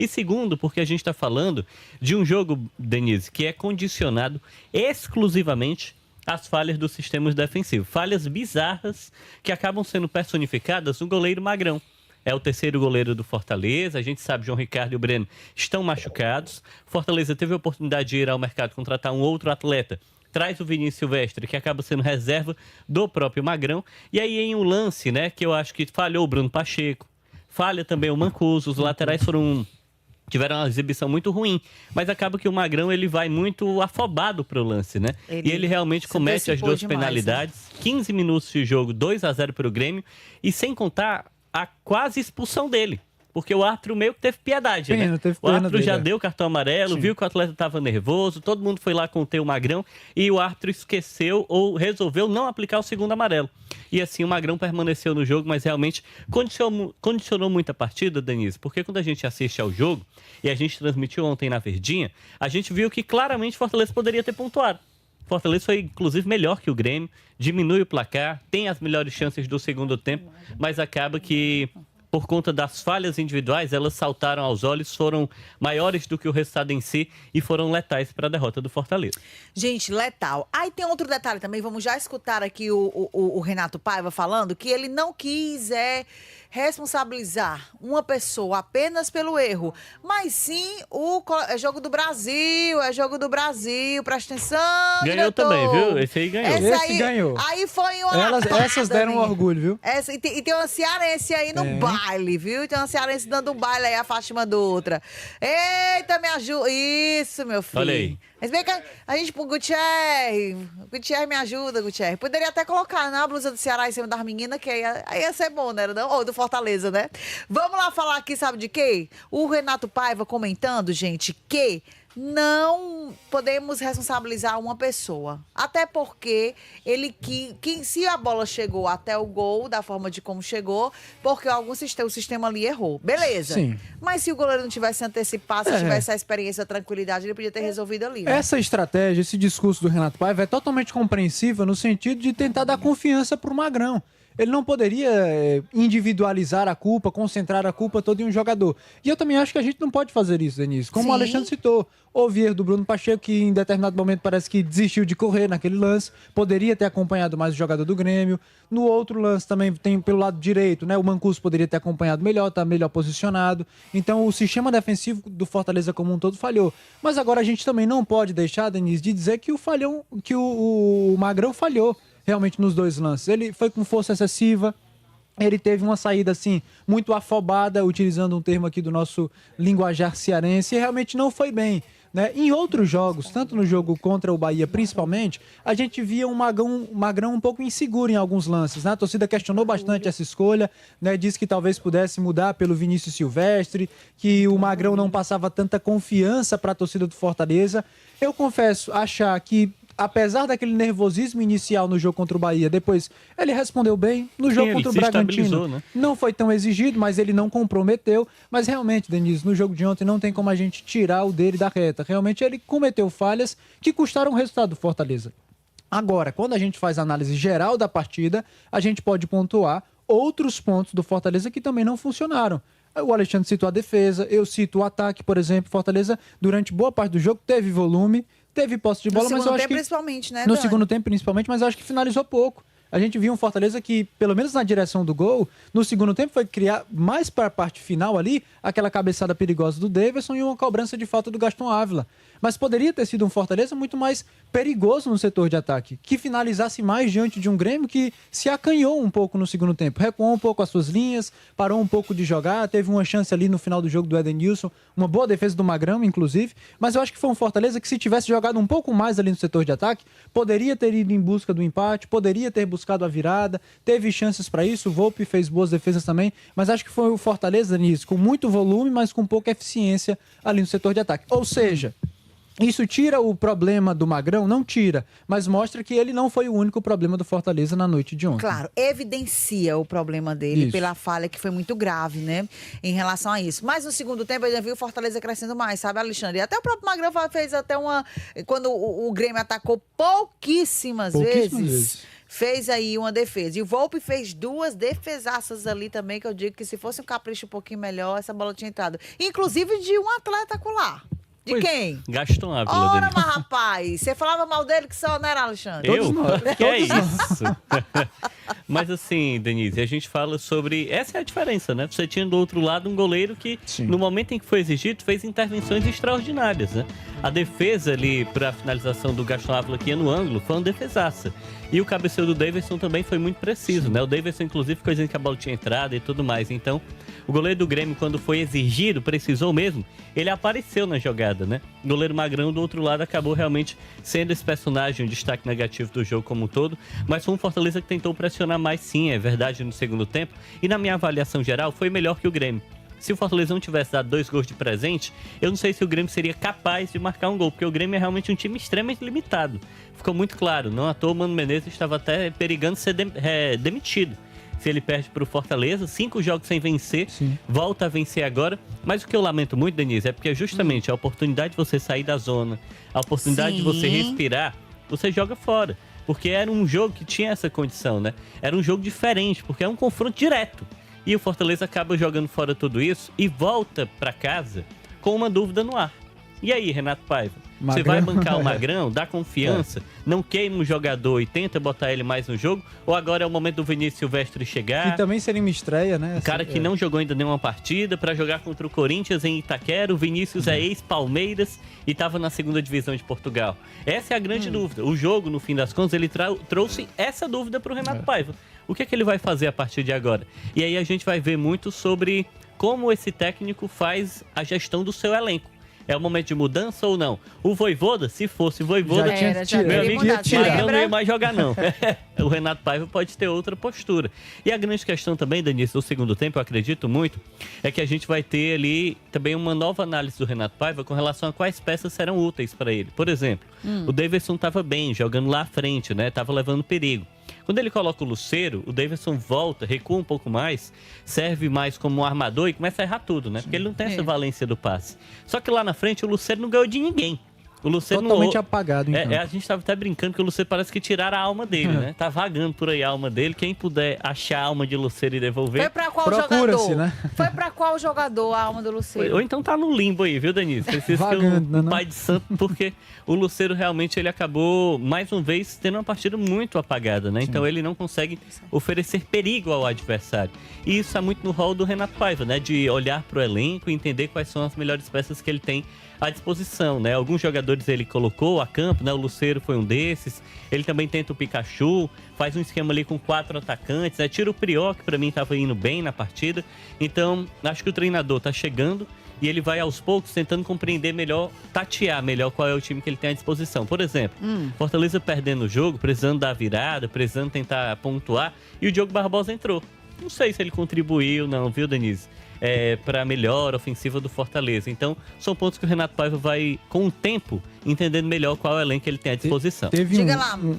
E segundo, porque a gente está falando de um jogo, Denise, que é condicionado exclusivamente às falhas dos sistemas defensivos. Falhas bizarras que acabam sendo personificadas no goleiro Magrão. É o terceiro goleiro do Fortaleza. A gente sabe, João Ricardo e o Breno estão machucados. Fortaleza teve a oportunidade de ir ao mercado contratar um outro atleta. Traz o Vinícius Silvestre, que acaba sendo reserva do próprio Magrão. E aí em um lance, né, que eu acho que falhou o Bruno Pacheco, falha também o Mancuso, os laterais tiveram uma exibição muito ruim, mas acaba que o Magrão ele vai muito afobado pro lance, né? E ele realmente comete as duas demais, penalidades. né? 15 minutos de jogo, 2-0 para o Grêmio, e sem contar a quase expulsão dele. Porque o árbitro meio que teve piedade, né? O árbitro já deu cartão amarelo, viu que o atleta estava nervoso, todo mundo foi lá conter o Magrão e o árbitro esqueceu ou resolveu não aplicar o segundo amarelo. E assim o Magrão permaneceu no jogo, mas realmente condicionou muito a partida, Denise, porque quando a gente assiste ao jogo, e a gente transmitiu ontem na Verdinha, a gente viu que claramente o Fortaleza poderia ter pontuado. Fortaleza foi, inclusive, melhor que o Grêmio, diminui o placar, tem as melhores chances do segundo tempo, mas acaba que, por conta das falhas individuais, elas saltaram aos olhos, foram maiores do que o resultado em si e foram letais para a derrota do Fortaleza. Gente, letal. Aí tem outro detalhe também, vamos já escutar aqui o Renato Paiva falando que ele não quis responsabilizar uma pessoa apenas pelo erro, mas sim é jogo do Brasil, presta atenção, Ganhou diretor. também, viu? Esse aí ganhou. Esse ganhou. Aí foi uma Essas deram um orgulho, viu? E tem uma cearense aí no baile, viu? Tem uma cearense dando um baile aí, a Fátima do outra. Eita, me ajuda. Isso, meu filho. Olha aí. Mas bem que a gente, Gutierrez me ajuda, Gutierrez. Poderia até colocar na blusa do Ceará em cima das meninas, que aí ia ser bom, né? Não? Ou do Fortaleza, né? Vamos lá falar aqui, sabe de quê? O Renato Paiva comentando, gente, que não podemos responsabilizar uma pessoa. Até porque se a bola chegou até o gol, da forma de como chegou, porque o sistema ali errou. Beleza. Sim. Mas se o goleiro não tivesse antecipado, se tivesse a experiência, a tranquilidade, ele podia ter resolvido ali. Né? Essa estratégia, esse discurso do Renato Paiva é totalmente compreensível no sentido de tentar dar confiança pro Magrão. Ele não poderia individualizar a culpa, concentrar a culpa toda em um jogador. E eu também acho que a gente não pode fazer isso, Denise. Como o Alexandre citou, houve erro do Bruno Pacheco, que em determinado momento parece que desistiu de correr naquele lance. Poderia ter acompanhado mais o jogador do Grêmio. No outro lance também tem pelo lado direito, né? O Mancuso poderia ter acompanhado melhor, tá melhor posicionado. Então o sistema defensivo do Fortaleza como um todo falhou. Mas agora a gente também não pode deixar, Denise, de dizer que o Magrão falhou realmente nos dois lances. Ele foi com força excessiva, ele teve uma saída assim muito afobada, utilizando um termo aqui do nosso linguajar cearense, e realmente não foi bem. Né? Em outros jogos, tanto no jogo contra o Bahia principalmente, a gente via um Magrão um pouco inseguro em alguns lances. Né? A torcida questionou bastante essa escolha, né? Disse que talvez pudesse mudar pelo Vinícius Silvestre, que o Magrão não passava tanta confiança para a torcida do Fortaleza. Eu confesso achar que, apesar daquele nervosismo inicial no jogo contra o Bahia, depois ele respondeu bem. No jogo contra o Bragantino, né? Não foi tão exigido, mas ele não comprometeu. Mas realmente, Denise, no jogo de ontem não tem como a gente tirar o dele da reta. Realmente ele cometeu falhas que custaram o resultado do Fortaleza. Agora, quando a gente faz a análise geral da partida, a gente pode pontuar outros pontos do Fortaleza que também não funcionaram. O Alexandre citou a defesa, eu cito o ataque, por exemplo. Fortaleza, durante boa parte do jogo, teve volume, teve posse de bola, mas eu acho que... principalmente, né, No Dani? segundo tempo, principalmente, mas eu acho que finalizou pouco. A gente viu um Fortaleza que, pelo menos na direção do gol, no segundo tempo foi criar mais para a parte final ali, aquela cabeçada perigosa do Davidson e uma cobrança de falta do Gaston Ávila. Mas poderia ter sido um Fortaleza muito mais perigoso no setor de ataque, que finalizasse mais diante de um Grêmio que se acanhou um pouco no segundo tempo, recuou um pouco as suas linhas, parou um pouco de jogar, teve uma chance ali no final do jogo do Edenilson, uma boa defesa do Magrão, inclusive, mas eu acho que foi um Fortaleza que, se tivesse jogado um pouco mais ali no setor de ataque, poderia ter ido em busca do empate, poderia ter buscado a virada, teve chances para isso, o Volpi fez boas defesas também, mas acho que foi o Fortaleza nisso, com muito volume, mas com pouca eficiência ali no setor de ataque. Ou seja, isso tira o problema do Magrão? Não tira, mas mostra que ele não foi o único problema do Fortaleza na noite de ontem. Claro, evidencia o problema dele pela falha que foi muito grave, né, em relação a isso. Mas no segundo tempo eu já vi o Fortaleza crescendo mais, sabe, Alexandre? E até o próprio Magrão fez até quando o Grêmio atacou pouquíssimas vezes. fez aí uma defesa. E o Volpi fez 2 defesaças ali também, que eu digo que se fosse um capricho um pouquinho melhor, essa bola tinha entrado. Inclusive de um atleta acular. De quem? Gaston Ávila. Ora, mas rapaz, você falava mal dele que só não era, Alexandre? Eu? Que é isso? Mas assim, Denise, a gente fala sobre... Essa é a diferença, né? Você tinha do outro lado um goleiro que, no momento em que foi exigido, fez intervenções extraordinárias, né? A defesa ali para a finalização do Gaston Ávila que ia no ângulo foi uma defesaça. E o cabeceio do Davidson também foi muito preciso, né? O Davidson, inclusive, ficou dizendo que a bola tinha entrada e tudo mais. Então, o goleiro do Grêmio, quando foi exigido, precisou mesmo, ele apareceu na jogada, né? O goleiro Magrão, do outro lado, acabou realmente sendo esse personagem, um destaque negativo do jogo como um todo. Mas foi um Fortaleza que tentou pressionar mais, sim, é verdade, no segundo tempo. E na minha avaliação geral, foi melhor que o Grêmio. Se o Fortaleza não tivesse dado 2 gols de presente, eu não sei se o Grêmio seria capaz de marcar um gol, porque o Grêmio é realmente um time extremamente limitado. Ficou muito claro, não à toa o Mano Menezes estava até perigando ser demitido. Se ele perde para o Fortaleza, 5 jogos sem vencer, volta a vencer agora. Mas o que eu lamento muito, Denise, é porque justamente a oportunidade de você sair da zona, a oportunidade de você respirar, você joga fora. Porque era um jogo que tinha essa condição, né? Era um jogo diferente, porque é um confronto direto. E o Fortaleza acaba jogando fora tudo isso e volta para casa com uma dúvida no ar. E aí, Renato Paiva? Magrão. Você vai bancar o Magrão, dá confiança, não queima o jogador e tenta botar ele mais no jogo? Ou agora é o momento do Vinícius Silvestre chegar? Que também seria uma estreia, né? O cara que não jogou ainda nenhuma partida para jogar contra o Corinthians em Itaquera. O Vinícius é ex-Palmeiras e estava na 2ª divisão de Portugal. Essa é a grande dúvida. O jogo, no fim das contas, ele trouxe essa dúvida para o Renato Paiva. O que é que ele vai fazer a partir de agora? E aí a gente vai ver muito sobre como esse técnico faz a gestão do seu elenco. É o momento de mudança ou não? O Vojvoda, se fosse Vojvoda, meu amigo, Magrão não ia mais jogar, não. O Renato Paiva pode ter outra postura. E a grande questão também, Denise, do segundo tempo, eu acredito muito, é que a gente vai ter ali também uma nova análise do Renato Paiva com relação a quais peças serão úteis para ele. Por exemplo, o Davidson estava bem, jogando lá à frente, né? Estava levando perigo. Quando ele coloca o Lucero, o Davidson volta, recua um pouco mais, serve mais como um armador e começa a errar tudo, né? Porque ele não tem essa valência do passe. Só que lá na frente o Lucero não ganhou de ninguém. O Lucero totalmente apagado, então. A gente estava até brincando que o Lucero parece que tiraram a alma dele, né? Tá vagando por aí a alma dele. Quem puder achar a alma de Lucero e devolver... Foi pra qual jogador? Né? Foi pra qual jogador a alma do Lucero? Ou então tá no limbo aí, viu, Denise? Precisa ser um pai de santo, porque o Lucero realmente ele acabou, mais uma vez, tendo uma partida muito apagada, né? Então ele não consegue oferecer perigo ao adversário. E isso é muito no rol do Renato Paiva, né? De olhar pro elenco e entender quais são as melhores peças que ele tem à disposição, né? Alguns jogadores ele colocou a campo, né? O Lucero foi um desses. Ele também tenta o Pikachu, faz um esquema ali com 4 atacantes, né? Tira o Prior, que pra mim tava indo bem na partida. Então, acho que o treinador tá chegando e ele vai aos poucos tentando compreender melhor, tatear melhor qual é o time que ele tem à disposição. Por exemplo, Fortaleza perdendo o jogo, precisando dar virada, precisando tentar pontuar, e o Diogo Barbosa entrou. Não sei se ele contribuiu não, viu, Denise? Para a melhor ofensiva do Fortaleza. Então, são pontos que o Renato Paiva vai, com o tempo, entendendo melhor qual é o elenco que ele tem à disposição. Teve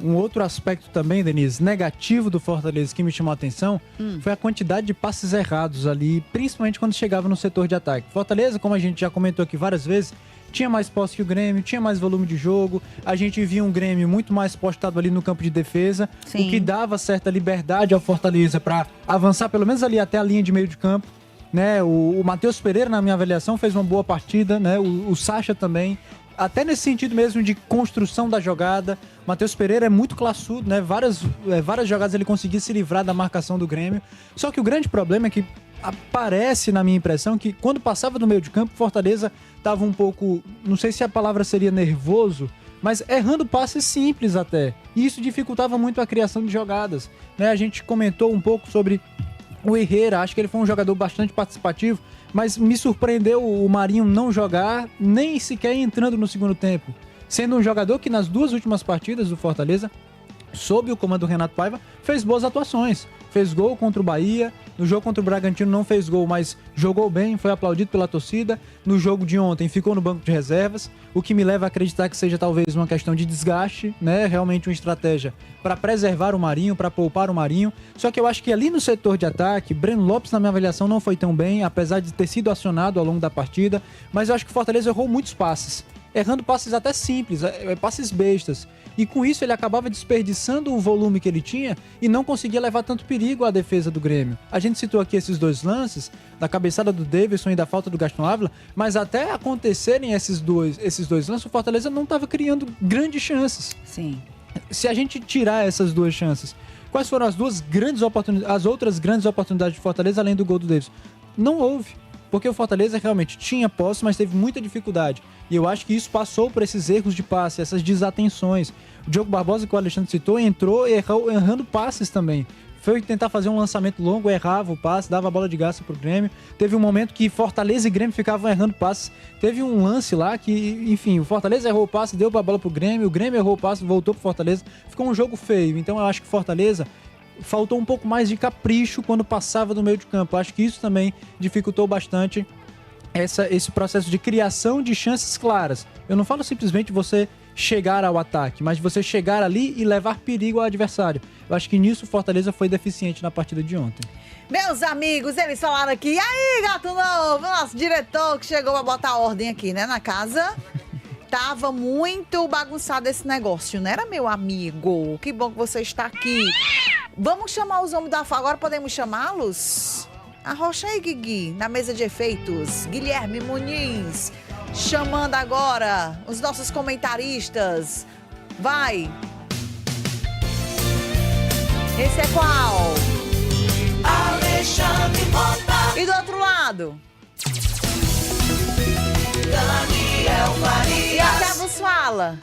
um outro aspecto também, Denise, negativo do Fortaleza que me chamou a atenção, foi a quantidade de passes errados ali, principalmente quando chegava no setor de ataque. Fortaleza, como a gente já comentou aqui várias vezes, tinha mais posse que o Grêmio, tinha mais volume de jogo, a gente via um Grêmio muito mais postado ali no campo de defesa, o que dava certa liberdade ao Fortaleza para avançar pelo menos ali até a linha de meio de campo. Né, o Matheus Pereira, na minha avaliação, fez uma boa partida, né? O Sacha também, até nesse sentido mesmo de construção da jogada. O Matheus Pereira é muito classudo, né? Várias jogadas ele conseguia se livrar da marcação do Grêmio. Só que o grande problema é que aparece, na minha impressão, que quando passava do meio de campo, Fortaleza estava um pouco, não sei se a palavra seria nervoso, mas errando passes simples até. E isso dificultava muito a criação de jogadas, né? A gente comentou um pouco sobre o Herrera, acho que ele foi um jogador bastante participativo, mas me surpreendeu o Marinho não jogar, nem sequer entrando no segundo tempo. Sendo um jogador que nas 2 últimas partidas do Fortaleza, sob o comando do Renato Paiva, fez boas atuações. Fez gol contra o Bahia, no jogo contra o Bragantino não fez gol, mas jogou bem, foi aplaudido pela torcida. No jogo de ontem ficou no banco de reservas, o que me leva a acreditar que seja talvez uma questão de desgaste, né? Realmente uma estratégia para preservar o Marinho, para poupar o Marinho. Só que eu acho que ali no setor de ataque, Breno Lopes, na minha avaliação, não foi tão bem, apesar de ter sido acionado ao longo da partida, mas eu acho que o Fortaleza errou muitos passes. errando passes até simples, passes bestas. E com isso ele acabava desperdiçando o volume que ele tinha e não conseguia levar tanto perigo à defesa do Grêmio. A gente citou aqui esses 2 lances, da cabeçada do Davidson e da falta do Gaston Ávila, mas até acontecerem esses dois lances, o Fortaleza não estava criando grandes chances. Sim. Se a gente tirar essas 2 chances, quais foram as outras grandes oportunidades de Fortaleza além do gol do Davidson? Não houve. Porque o Fortaleza realmente tinha posse, mas teve muita dificuldade. E eu acho que isso passou por esses erros de passe, essas desatenções. O Diogo Barbosa, que o Alexandre citou, entrou errando passes também. Foi tentar fazer um lançamento longo, errava o passe, dava a bola de graça pro Grêmio. Teve um momento que Fortaleza e Grêmio ficavam errando passes. Teve um lance lá que, enfim, o Fortaleza errou o passe, deu a bola pro Grêmio, o Grêmio errou o passe, voltou pro Fortaleza. Ficou um jogo feio. Então eu acho que Fortaleza faltou um pouco mais de capricho quando passava do meio de campo. Acho que isso também dificultou bastante esse processo de criação de chances claras. Eu não falo simplesmente você chegar ao ataque, mas você chegar ali e levar perigo ao adversário. Eu acho que nisso o Fortaleza foi deficiente na partida de ontem. Meus amigos, eles falaram aqui, e aí, gato novo, nosso diretor que chegou pra botar ordem aqui, né, na casa. Tava muito bagunçado esse negócio, não era, meu amigo? Que bom que você está aqui. Vamos chamar os homens da FA. Agora podemos chamá-los? Arrocha aí, Guigui, na mesa de efeitos. Guilherme Muniz, chamando agora os nossos comentaristas. Vai. Esse é qual? Alexandre Mota. E do outro lado? Daniel Farias. E até vos fala.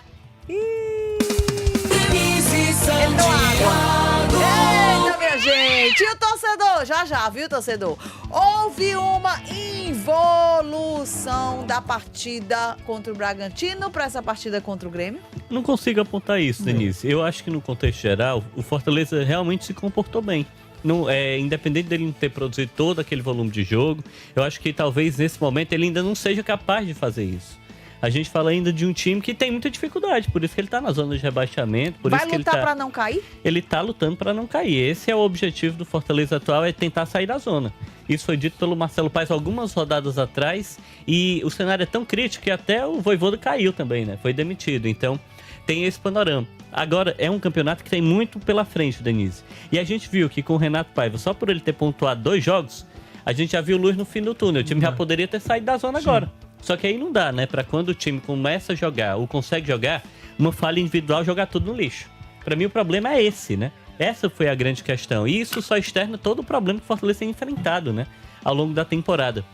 Denise Santiago. Eita, minha gente. E o torcedor? Já, viu, torcedor? Houve uma involução da partida contra o Bragantino para essa partida contra o Grêmio? Não consigo apontar isso, Denise. Eu acho que no contexto geral, o Fortaleza realmente se comportou bem. Não, independente dele não ter produzido todo aquele volume de jogo, eu acho que talvez nesse momento ele ainda não seja capaz de fazer isso. A gente fala ainda de um time que tem muita dificuldade, por isso que ele tá na zona de rebaixamento. Vai lutar para não cair? Ele tá lutando para não cair. Esse é o objetivo do Fortaleza atual, é tentar sair da zona. Isso foi dito pelo Marcelo Paes algumas rodadas atrás, e o cenário é tão crítico que até o Vojvoda caiu também, né? Foi demitido, então tem esse panorama. Agora, é um campeonato que tem muito pela frente, Denise. E a gente viu que com o Renato Paiva, só por ele ter pontuado 2 jogos, a gente já viu luz no fim do túnel. O time já poderia ter saído da zona agora. Só que aí não dá, né? Pra quando o time começa a jogar ou consegue jogar, uma falha individual, jogar tudo no lixo. Pra mim o problema é esse, né? Essa foi a grande questão. E isso só externa todo o problema que o Fortaleza tem enfrentado, né? Ao longo da temporada.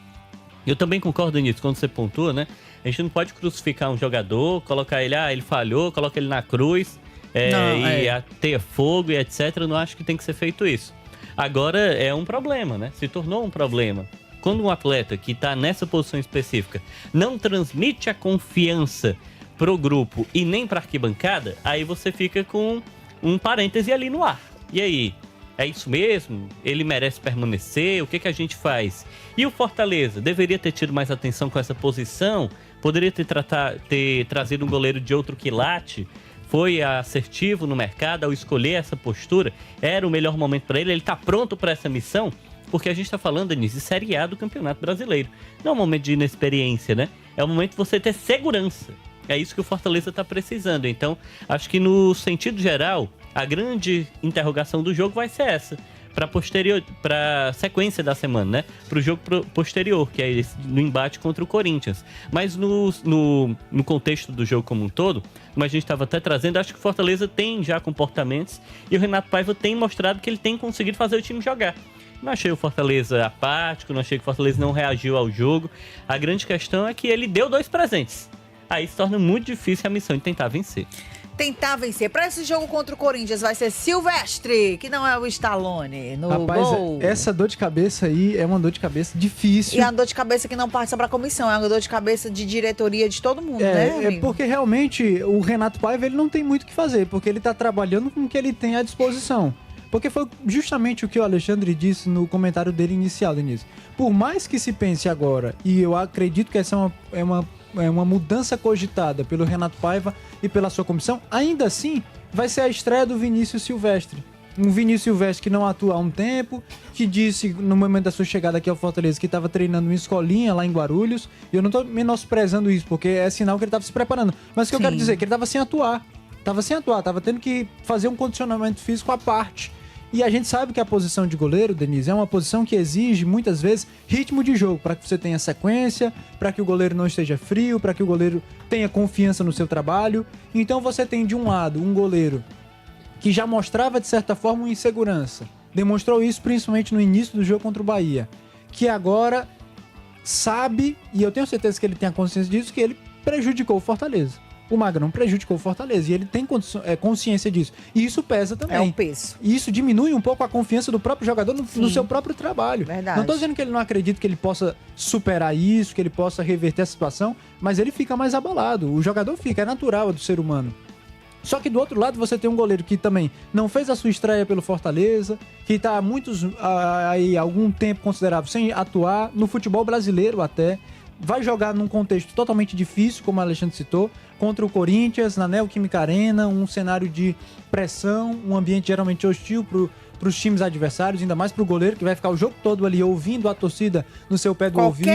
Eu também concordo nisso, quando você pontua, né? A gente não pode crucificar um jogador, colocar ele, ele falhou, coloca ele na cruz, ter fogo e etc. Eu não acho que tem que ser feito isso. Agora é um problema, né? Se tornou um problema. Quando um atleta que está nessa posição específica não transmite a confiança pro grupo e nem pra arquibancada, aí você fica com um parêntese ali no ar. E aí? É isso mesmo? Ele merece permanecer? O que a gente faz? E o Fortaleza deveria ter tido mais atenção com essa posição? Poderia ter trazido um goleiro de outro quilate? Foi assertivo no mercado ao escolher essa postura? Era o melhor momento para ele? Ele está pronto para essa missão? Porque a gente está falando, Denise, de Série A do Campeonato Brasileiro. Não é um momento de inexperiência, né? É um momento de você ter segurança. É isso que o Fortaleza está precisando. Então, acho que no sentido geral, a grande interrogação do jogo vai ser essa. Para a sequência da semana, né? Para o jogo posterior, que é esse, no embate contra o Corinthians. Mas no contexto do jogo como um todo, como a gente estava até trazendo, acho que o Fortaleza tem já comportamentos e o Renato Paiva tem mostrado que ele tem conseguido fazer o time jogar. Não achei o Fortaleza apático, não achei que o Fortaleza não reagiu ao jogo. A grande questão é que ele deu 2 presentes. Aí se torna muito difícil a missão de tentar vencer. Tentar vencer. Para esse jogo contra o Corinthians vai ser Silvestre, que não é o Stallone, no gol. Essa dor de cabeça aí é uma dor de cabeça difícil. E é uma dor de cabeça que não passa para a comissão, é uma dor de cabeça de diretoria de todo mundo, né, amigo? É porque realmente o Renato Paiva ele não tem muito o que fazer, porque ele está trabalhando com o que ele tem à disposição. Porque foi justamente o que o Alexandre disse no comentário dele inicial, Denise. Por mais que se pense agora, e eu acredito que essa é uma mudança cogitada pelo Renato Paiva e pela sua comissão, ainda assim vai ser a estreia do Vinícius Silvestre. Um Vinícius Silvestre que não atua há um tempo, que disse no momento da sua chegada aqui ao Fortaleza que estava treinando uma escolinha lá em Guarulhos. E eu não estou menosprezando isso, porque é sinal que ele estava se preparando. Mas o que eu quero dizer é que ele estava sem atuar. Estava tendo que fazer um condicionamento físico à parte. E a gente sabe que a posição de goleiro, Denise, é uma posição que exige, muitas vezes, ritmo de jogo, para que você tenha sequência, para que o goleiro não esteja frio, para que o goleiro tenha confiança no seu trabalho. Então você tem, de um lado, um goleiro que já mostrava, de certa forma, uma insegurança. Demonstrou isso principalmente no início do jogo contra o Bahia. Que agora sabe, e eu tenho certeza que ele tem a consciência disso, que ele prejudicou o Fortaleza. O Magrão prejudicou o Fortaleza e ele tem consciência disso. E isso pesa também. É um peso. E isso diminui um pouco a confiança do próprio jogador no seu próprio trabalho. Verdade. Não estou dizendo que ele não acredita que ele possa superar isso, que ele possa reverter a situação, mas ele fica mais abalado. O jogador fica, é natural, é do ser humano. Só que do outro lado você tem um goleiro que também não fez a sua estreia pelo Fortaleza, que está há algum tempo considerável sem atuar, no futebol brasileiro até. Vai jogar num contexto totalmente difícil, como o Alexandre citou, contra o Corinthians, na Neoquímica Arena, um cenário de pressão, um ambiente geralmente hostil para os times adversários, ainda mais para o goleiro, que vai ficar o jogo todo ali ouvindo a torcida no seu pé do ouvido.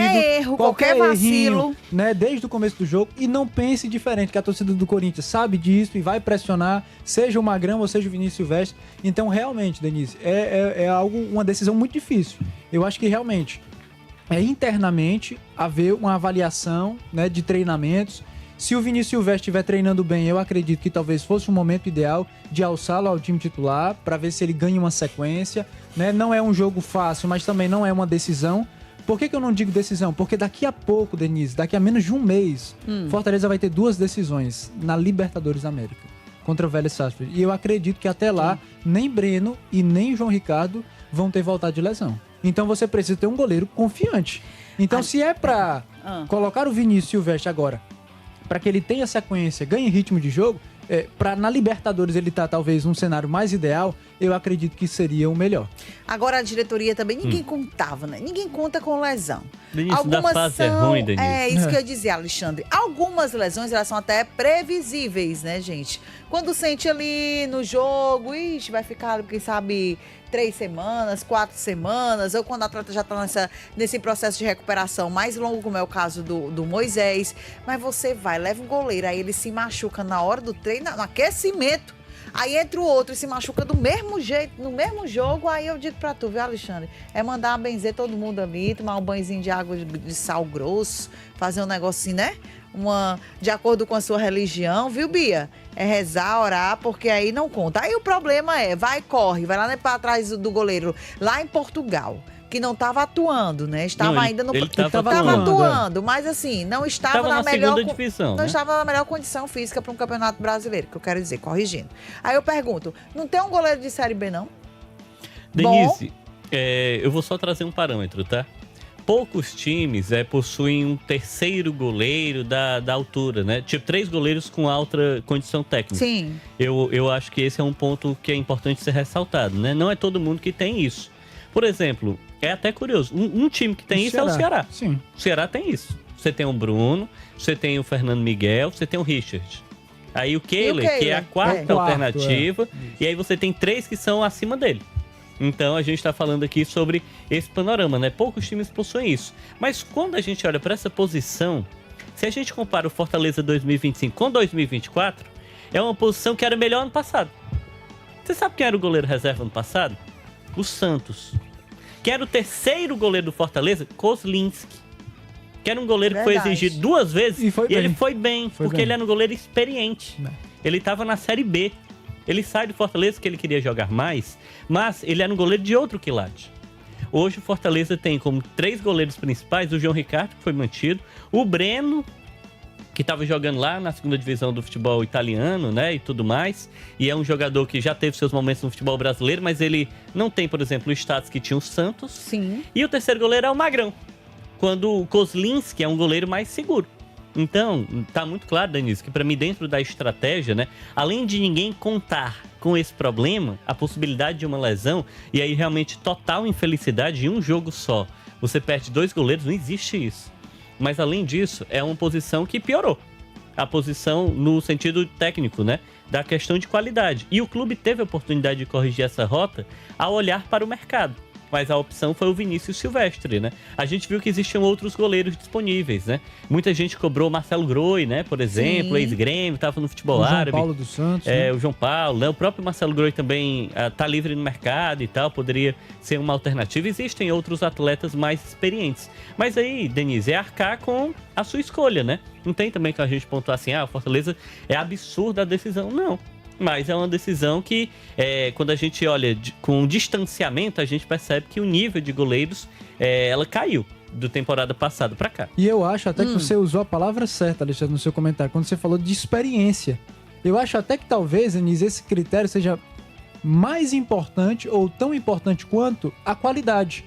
Qualquer vacilo. Né, desde o começo do jogo. E não pense diferente, que a torcida do Corinthians sabe disso e vai pressionar, seja o Magrão ou seja o Vinícius Silvestre. Então, realmente, Denise, é uma decisão muito difícil. Eu acho que realmente internamente haver uma avaliação, né, de treinamentos. Se o Vinícius Silvestre estiver treinando bem, eu acredito que talvez fosse o momento ideal de alçá-lo ao time titular para ver se ele ganha uma sequência, né? Não é um jogo fácil, mas também não é uma decisão. Por que eu não digo decisão? Porque daqui a pouco, Denise, daqui a menos de um mês, Fortaleza vai ter 2 decisões na Libertadores da América contra o Vélez Sarsfield. E eu acredito que até lá, nem Breno e nem João Ricardo vão ter voltado de lesão. Então você precisa ter um goleiro confiante. Então se é para colocar o Vinícius Silvestre agora, para que ele tenha sequência, ganhe ritmo de jogo, para na Libertadores ele tá talvez num cenário mais ideal, eu acredito que seria o melhor. Agora a diretoria também, ninguém contava, né? Ninguém conta com lesão. Denise, da fase é ruim, Denise. É isso que eu ia dizer, Alexandre. Algumas lesões, elas são até previsíveis, né, gente? Quando sente ali no jogo, vai ficar, quem sabe, 3 semanas, 4 semanas, ou quando o atleta já está nesse processo de recuperação mais longo, como é o caso do Moisés. Mas você leva um goleiro, aí ele se machuca na hora do treino, no aquecimento. Aí entra o outro e se machuca do mesmo jeito, no mesmo jogo. Aí eu digo pra tu, viu, Alexandre? É mandar benzer todo mundo ali, tomar um banhozinho de água de sal grosso, fazer um negocinho, né? De acordo com a sua religião, viu, Bia? É rezar, orar, porque aí não conta. Aí o problema corre, vai lá pra trás do goleiro, lá em Portugal, que não estava atuando, né? Estava ainda no... Ele estava atuando, mas assim, não estava na melhor... segunda divisão, não né? estava na melhor condição física para um campeonato brasileiro, que eu quero dizer, corrigindo. Aí eu pergunto, não tem um goleiro de Série B, não? Denise, eu vou só trazer um parâmetro, tá? Poucos times possuem um terceiro goleiro da altura, né? Tipo, 3 goleiros com alta condição técnica. Sim. Eu acho que esse é um ponto que é importante ser ressaltado, né? Não é todo mundo que tem isso. Por exemplo, é até curioso, um time que tem isso é o Ceará. Sim. O Ceará tem isso. Você tem o Bruno, você tem o Fernando Miguel, você tem o Richard. Aí o Kehler, que é a quarta alternativa, e aí você tem 3 que são acima dele. Então a gente está falando aqui sobre esse panorama, né? Poucos times possuem isso. Mas quando a gente olha para essa posição, se a gente compara o Fortaleza 2025 com 2024, é uma posição que era melhor ano passado. Você sabe quem era o goleiro reserva ano passado? O Santos. Que era o terceiro goleiro do Fortaleza, Kozlinski. Que era um goleiro que foi exigido 2 vezes e ele foi bem, porque ele era um goleiro experiente. Ele estava na Série B. Ele sai do Fortaleza que ele queria jogar mais, mas ele era um goleiro de outro quilate. Hoje o Fortaleza tem como 3 goleiros principais, o João Ricardo, que foi mantido, o Breno, que estava jogando lá na segunda divisão do futebol italiano, né, e tudo mais, e é um jogador que já teve seus momentos no futebol brasileiro, mas ele não tem, por exemplo, o status que tinha o Santos. Sim. E o terceiro goleiro é o Magrão, quando o Kozlinski é um goleiro mais seguro. Então, tá muito claro, Denise, que para mim, dentro da estratégia, né, além de ninguém contar com esse problema, a possibilidade de uma lesão, e aí realmente total infelicidade em um jogo só, você perde 2 goleiros, não existe isso. Mas além disso, é uma posição que piorou. A posição no sentido técnico, né? da questão de qualidade. E o clube teve a oportunidade de corrigir essa rota ao olhar para o mercado. Mas a opção foi o Vinícius Silvestre, né? A gente viu que existiam outros goleiros disponíveis, né? Muita gente cobrou o Marcelo Groi, né? Por exemplo, ex-Grêmio, estava no futebol árabe. O João Paulo dos Santos. O João Paulo, né? O próprio Marcelo Groi também está livre no mercado e tal, poderia ser uma alternativa. Existem outros atletas mais experientes. Mas aí, Denise, é arcar com a sua escolha, né? Não tem também que a gente pontuar assim, o Fortaleza é absurda a decisão. Não. Mas é uma decisão que, quando a gente olha com distanciamento, a gente percebe que o nível de goleiros, ela caiu do temporada passada para cá. E eu acho até que você usou a palavra certa, Alexandre, no seu comentário, quando você falou de experiência. Eu acho até que talvez, Denise, esse critério seja mais importante ou tão importante quanto a qualidade.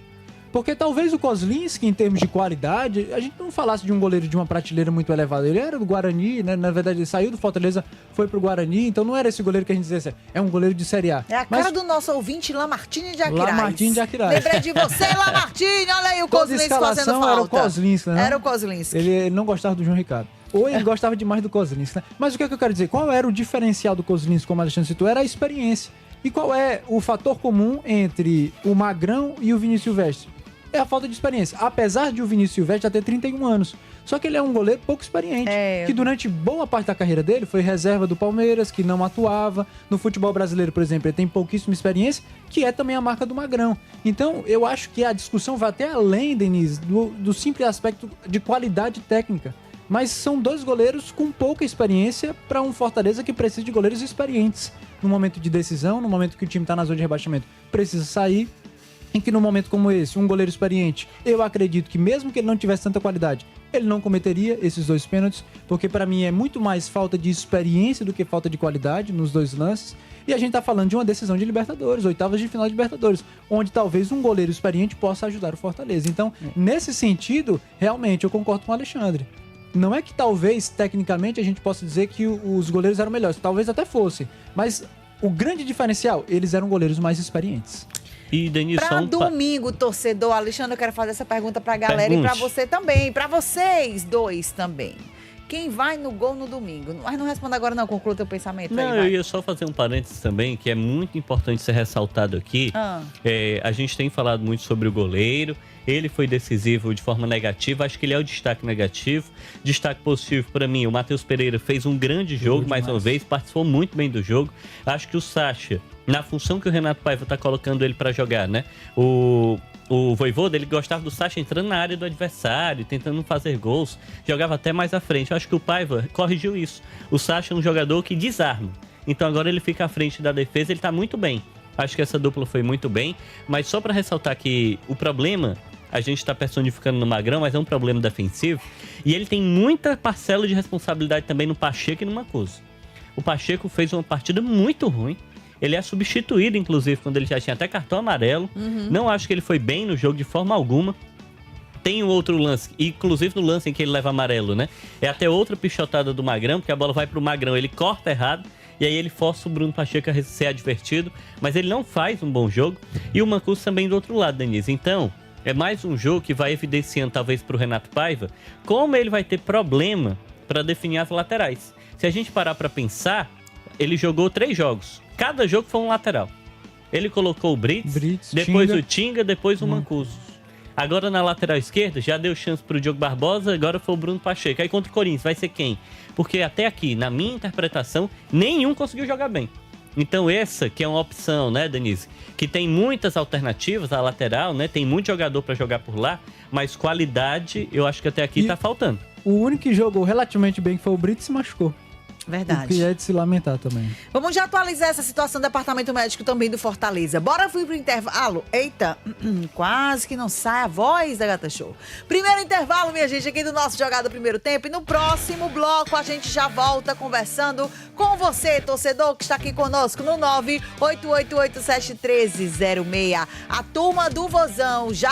Porque talvez o Kozlinski, em termos de qualidade, a gente não falasse de um goleiro de uma prateleira muito elevada. Ele era do Guarani, né? Na verdade, ele saiu do Fortaleza, foi pro Guarani. Então não era esse goleiro que a gente dizia, é um goleiro de Série A. É a cara do nosso ouvinte, Lamartine de Aquiraz. Lamartine de Aquiraz. Lembrei de você, Lamartine. Olha aí o Kozlinski fazendo falta. Era o Kozlinski, né? Era o Kozlinski. Ele não gostava do João Ricardo. Ou ele gostava demais do Kozlinski, né? Mas o que é que eu quero dizer? Qual era o diferencial do Kozlinski, como o Alexandre citou? Era a experiência. E qual é o fator comum entre o Magrão e o Vinícius Silvestre? É a falta de experiência. Apesar de o Vinícius Silvestre já ter 31 anos. Só que ele é um goleiro pouco experiente. Que durante boa parte da carreira dele foi reserva do Palmeiras, que não atuava. No futebol brasileiro, por exemplo, ele tem pouquíssima experiência, que é também a marca do Magrão. Então, eu acho que a discussão vai até além, Denise, do simples aspecto de qualidade técnica. Mas são dois goleiros com pouca experiência para um Fortaleza que precisa de goleiros experientes. No momento de decisão, no momento que o time está na zona de rebaixamento, precisa sair. Em que num momento como esse, um goleiro experiente, eu acredito que mesmo que ele não tivesse tanta qualidade, ele não cometeria esses 2 pênaltis, porque para mim é muito mais falta de experiência do que falta de qualidade nos 2 lances. E a gente tá falando de uma decisão de Libertadores, oitavas de final de Libertadores, onde talvez um goleiro experiente possa ajudar o Fortaleza. Então, nesse sentido, realmente eu concordo com o Alexandre. Não é que talvez, tecnicamente, a gente possa dizer que os goleiros eram melhores, talvez até fosse, mas o grande diferencial, eles eram goleiros mais experientes. E, Denise, pra domingo, torcedor, Alexandre, eu quero fazer essa pergunta pra galera e pra você também, pra vocês dois também. Quem vai no gol no domingo? Mas não responda agora não, conclua teu pensamento. Não, eu ia só fazer um parênteses também, que é muito importante ser ressaltado aqui. A gente tem falado muito sobre o goleiro, ele foi decisivo de forma negativa, acho que ele é o destaque negativo. Destaque positivo para mim, o Matheus Pereira fez um grande jogo, mais uma vez, participou muito bem do jogo. Acho que o Sacha, na função que o Renato Paiva tá colocando ele para jogar, né? O Vojvoda, ele gostava do Sacha entrando na área do adversário, tentando fazer gols, jogava até mais à frente. Eu acho que o Paiva corrigiu isso. O Sacha é um jogador que desarma. Então agora ele fica à frente da defesa, ele tá muito bem. Acho que essa dupla foi muito bem. Mas só para ressaltar que o problema, a gente tá personificando no Magrão, mas é um problema defensivo. E ele tem muita parcela de responsabilidade também no Pacheco e no Mancuso. O Pacheco fez uma partida muito ruim. Ele é substituído, inclusive, quando ele já tinha até cartão amarelo. Não acho que ele foi bem no jogo de forma alguma. Tem um outro lance, inclusive no lance em que ele leva amarelo, né? É até outra pichotada do Magrão, porque a bola vai pro Magrão, ele corta errado, e aí ele força o Bruno Pacheco a ser advertido, mas ele não faz um bom jogo. E o Mancuso também do outro lado, Denise. Então, é mais um jogo que vai evidenciando, talvez, pro Renato Paiva, como ele vai ter problema para definir as laterais. Se a gente parar para pensar, ele jogou 3 jogos. Cada jogo foi um lateral. Ele colocou o Brits, depois Tinga. O Tinga, depois o Mancuso. Agora na lateral esquerda, já deu chance pro Diogo Barbosa, agora foi o Bruno Pacheco. Aí contra o Corinthians, vai ser quem? Porque até aqui, na minha interpretação, nenhum conseguiu jogar bem. Então essa que é uma opção, né, Denise? Que tem muitas alternativas, a lateral, né? Tem muito jogador para jogar por lá, mas qualidade, eu acho que até aqui tá faltando. O único que jogou relativamente bem, que foi o Brits, se machucou. Verdade. O que é de se lamentar também. Vamos já atualizar essa situação do departamento médico também do Fortaleza. Bora vir pro intervalo. Eita, quase que não sai a voz da Gata Show. Primeiro intervalo, minha gente, aqui do nosso Jogada Primeiro Tempo. E no próximo bloco a gente já volta conversando com você, torcedor, que está aqui conosco no 988871306. A turma do Vozão já